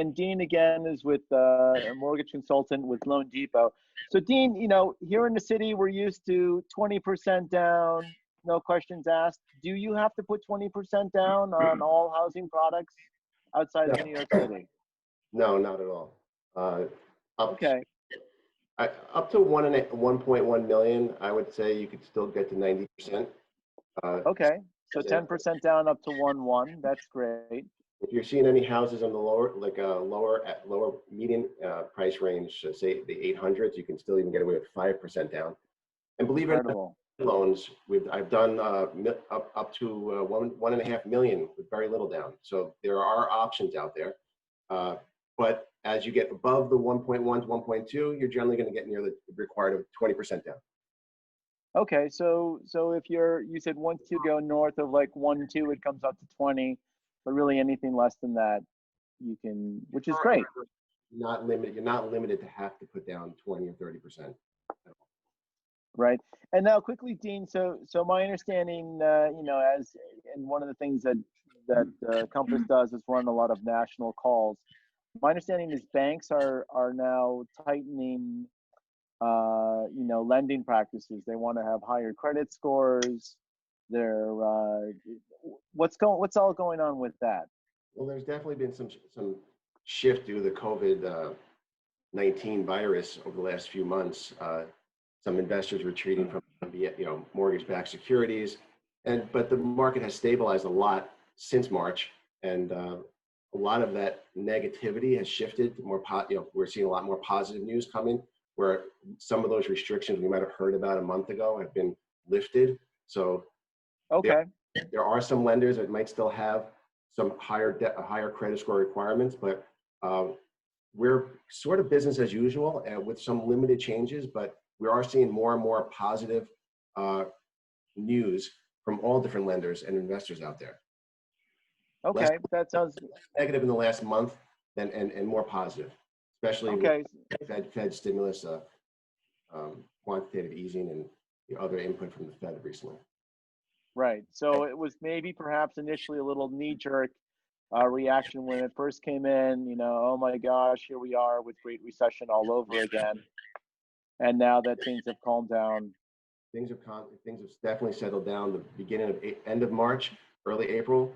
and Dean again is with a mortgage consultant with Loan Depot. So Dean, here in the city, we're used to 20% down, no questions asked. Do you have to put 20% down on all housing products outside of New York City? No, not at all. Okay. Up to 1.1 million, I would say you could still get to 90%. Okay, so 10% down up to 1.1. That's great. If you're seeing any houses on the lower median price range, say the 800s, you can still even get away with 5% down. And believe it or not, loans I've done up to 1.5 million with very little down. So there are options out there. But as you get above the 1.1 to 1.2, you're generally going to get near the required of 20% down. Okay, so if you said once you go north of like 1.2, it comes up to 20, but really anything less than that, you can, which is great. You're not limited to have to put down 20 or 30%. Right. And now quickly, Dean, so my understanding, as and one of the things that Compass does is run a lot of national calls. My understanding is banks are now tightening, lending practices. They want to have higher credit scores. They're what's all going on with that? Well, there's definitely been some shift due to the COVID-19 virus over the last few months. Some investors retreating from mortgage-backed securities, but the market has stabilized a lot since March, and a lot of that negativity has shifted to more. We're seeing a lot more positive news coming, where some of those restrictions we might have heard about a month ago have been lifted. So, okay, there are some lenders that might still have some higher credit score requirements, but we're sort of business as usual with some limited changes, but we are seeing more and more positive news from all different lenders and investors out there. Okay, that sounds negative in the last month and more positive, especially with Fed stimulus, quantitative easing, and the other input from the Fed recently. Right. So it was maybe perhaps initially a little knee-jerk reaction when it first came in, oh my gosh, here we are with Great Recession all over again. And now that things have calmed down, things have definitely settled down. The end of March, early April,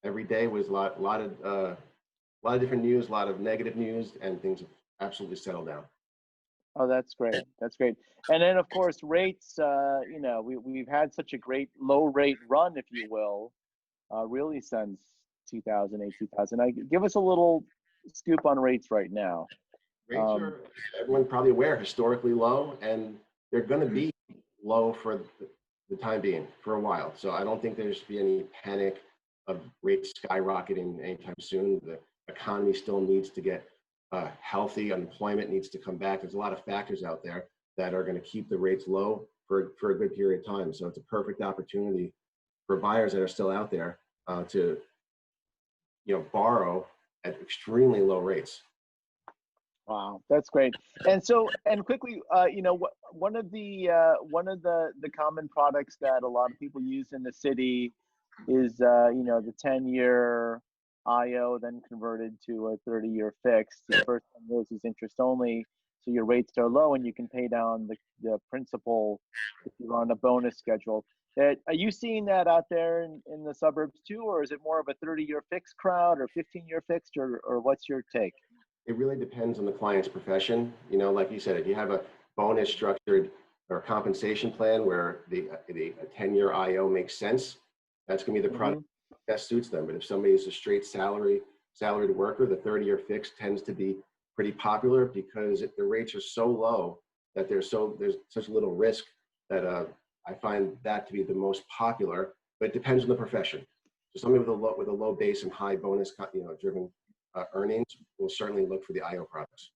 every day was a lot of different news, a lot of negative news, and things have absolutely settled down. Oh, that's great. That's great. And then of course rates. We've had such a great low rate run, if you will, really since 2008, 2000. Give us a little scoop on rates right now. Rates are, everyone's probably aware, historically low, and they're going to be low for the time being, for a while. So I don't think there should be any panic of rates skyrocketing anytime soon. The economy still needs to get healthy. Unemployment needs to come back. There's a lot of factors out there that are going to keep the rates low for a good period of time. So it's a perfect opportunity for buyers that are still out there to borrow at extremely low rates. Wow, that's great. And so, and quickly, one of the common products that a lot of people use in the city is the 10-year IO, then converted to a 30-year fixed. The first one of those is interest only, so your rates are low and you can pay down the principal if you're on a bonus schedule. Are you seeing that out there in the suburbs too, or is it more of a 30-year fixed crowd or 15-year fixed, or what's your take? It really depends on the client's profession. Like you said, if you have a bonus structured or compensation plan where a 10-year IO makes sense, that's going to be the product that best suits them. But if somebody is a straight salaried worker, the 30-year fixed tends to be pretty popular because the rates are so low that there's such little risk that I find that to be the most popular. But it depends on the profession. So somebody with a low base and high bonus driven earnings will certainly look for the IO products.